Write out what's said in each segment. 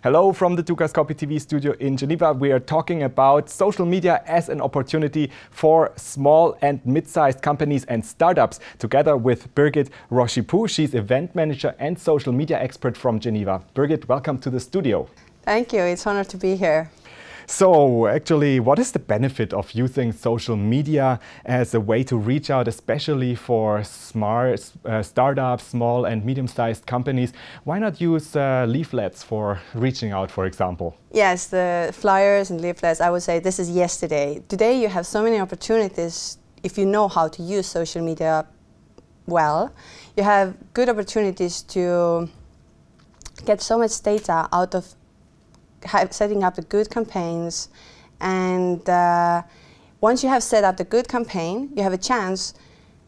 Hello from the Dukascopy TV studio in Geneva. We are talking about social media as an opportunity for small and mid-sized companies and startups, together with Birgith Roosipuu. She's event manager and social media expert from Geneva. Birgith, welcome to the studio. Thank you. It's an honor to be here. So, actually, what is the benefit of using social media as a way to reach out, especially for smart startups, small and medium-sized companies? Why not use leaflets for reaching out, for example? Yes, the flyers and leaflets, I would say this is yesterday. Today you have so many opportunities if you know how to use social media well. You have good opportunities to get so much data out of setting up the good campaigns, and once you have set up the good campaign, you have a chance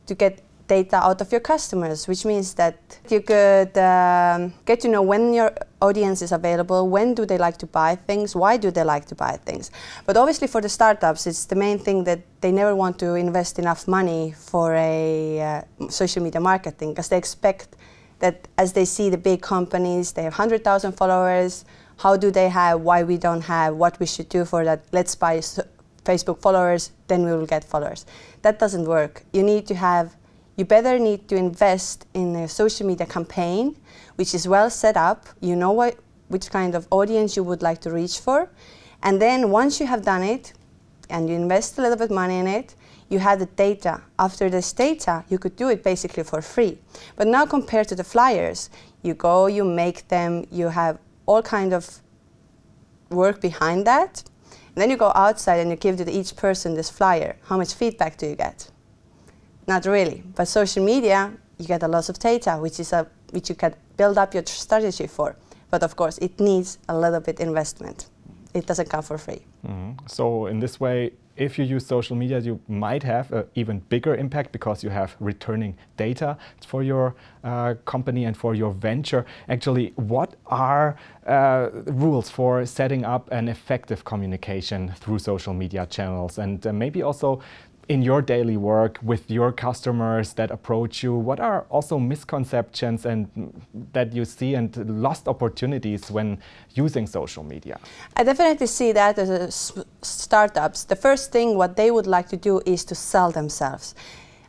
to get data out of your customers, which means that you could get to know when your audience is available, when do they like to buy things, why do they like to buy things. But obviously for the startups, it's the main thing that they never want to invest enough money for a social media marketing, because they expect that as they see the big companies, they have 100,000 followers, how do they have, why we don't have, what we should do for that, let's buy Facebook followers, then we will get followers. That doesn't work. You better need to invest in a social media campaign, which is well set up, you know which kind of audience you would like to reach for, and then once you have done it, and you invest a little bit money in it, you have the data. After this data, you could do it basically for free. But now compared to the flyers, you go, you make them, you have all kind of work behind that. And then you go outside and you give to each person this flyer. How much feedback do you get? Not really. But social media, you get a lot of data, which you can build up your strategy for. But of course, it needs a little bit investment. It doesn't come for free. So in this way, if you use social media, you might have an even bigger impact because you have returning data for your company and for your venture. Actually, what are rules for setting up an effective communication through social media channels? And maybe also in your daily work with your customers that approach you, what are also misconceptions and that you see and lost opportunities when using social media? I definitely see that as startups. The first thing what they would like to do is to sell themselves.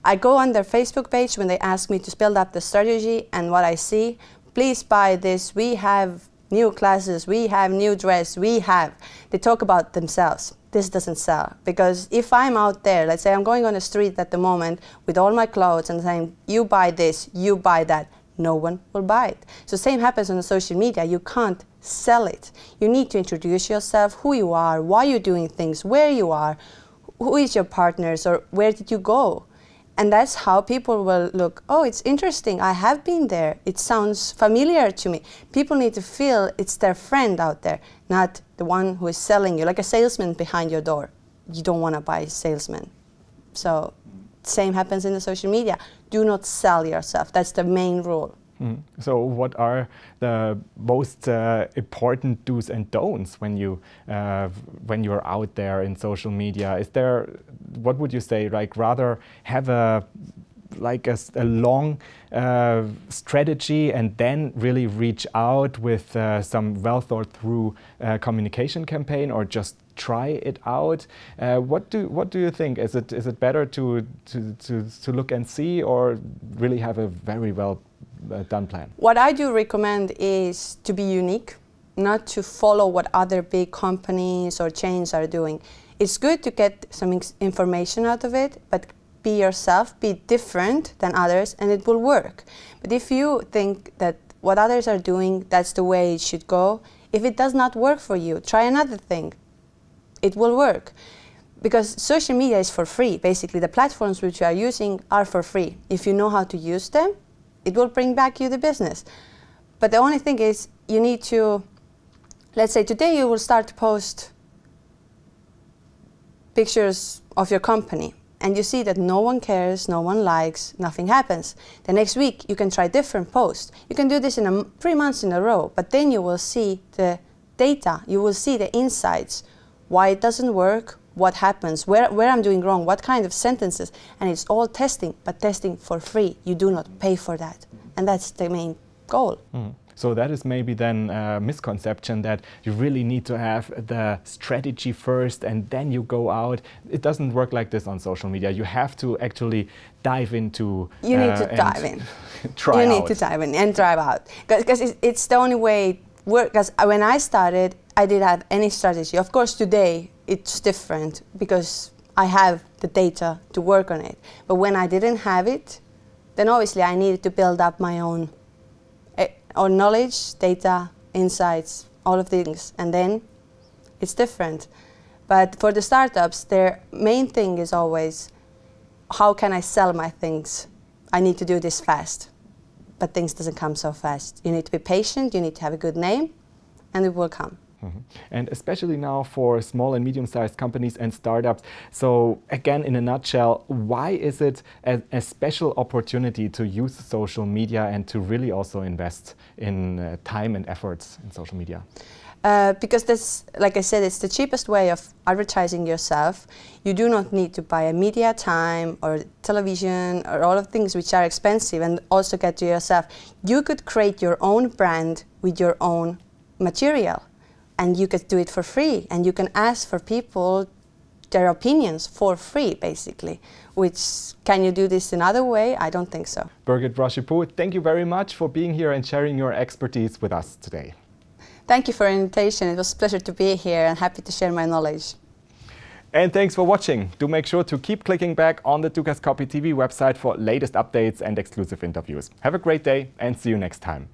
I go on their Facebook page when they ask me to build up the strategy, and what I see, please buy this, we have new classes, we have new dress, they talk about themselves. This doesn't sell, because if I'm out there, let's say I'm going on the street at the moment with all my clothes and saying, you buy this, you buy that, no one will buy it. So same happens on social media. You can't sell it. You need to introduce yourself, who you are, why you're doing things, where you are, who is your partners, or where did you go? And that's how people will look, oh, it's interesting, I have been there, it sounds familiar to me. People need to feel it's their friend out there, not the one who is selling you, like a salesman behind your door. You don't want to buy a salesman. So, same happens in the social media. Do not sell yourself, that's the main rule. So what are the most important do's and don'ts when you're out there in social media? Is there, what would you say, like rather have a long strategy and then really reach out with some well thought through communication campaign, or just try it out? What do you think? Is it better to look and see, or really have a very well done plan? What I do recommend is to be unique, not to follow what other big companies or chains are doing. It's good to get some information out of it, but be yourself, be different than others, and it will work. But if you think that what others are doing, that's the way it should go, if it does not work for you, try another thing. It will work. Because social media is for free. Basically, the platforms which you are using are for free. If you know how to use them, it will bring back you the business. But the only thing is, you need to, let's say today you will start to post pictures of your company, and you see that no one cares, no one likes, nothing happens. The next week you can try different posts. You can do this in 3 months in a row, but then you will see the data, you will see the insights, why it doesn't work, what happens, where I'm doing wrong, what kind of sentences, and it's all testing, but testing for free. You do not pay for that, and that's the main goal. So that is maybe then a misconception that you really need to have the strategy first and then you go out. It doesn't work like this on social media. You have to actually dive into. You need to dive in. Try you out. need to dive in and try out, because it's the only way it works. Because when I started, I didn't have any strategy. Of course, today it's different because I have the data to work on it. But when I didn't have it, then obviously I needed to build up my own knowledge, data, insights, all of things, and then it's different. But for the startups, their main thing is always, how can I sell my things? I need to do this fast, but things doesn't come so fast. You need to be patient, you need to have a good name, and it will come. And especially now for small and medium-sized companies and startups. So again, in a nutshell, why is it a special opportunity to use social media and to really also invest in time and efforts in social media? Because this, like I said, it's the cheapest way of advertising yourself. You do not need to buy a media time or television or all of things which are expensive and also get to yourself. You could create your own brand with your own material. And you could do it for free, and you can ask for people their opinions for free, basically. Which, can you do this another way? I don't think so. Birgith Roosipuu, thank you very much for being here and sharing your expertise with us today. Thank you for the invitation. It was a pleasure to be here and happy to share my knowledge. And thanks for watching. Do make sure to keep clicking back on the Dukascopy TV website for latest updates and exclusive interviews. Have a great day and see you next time.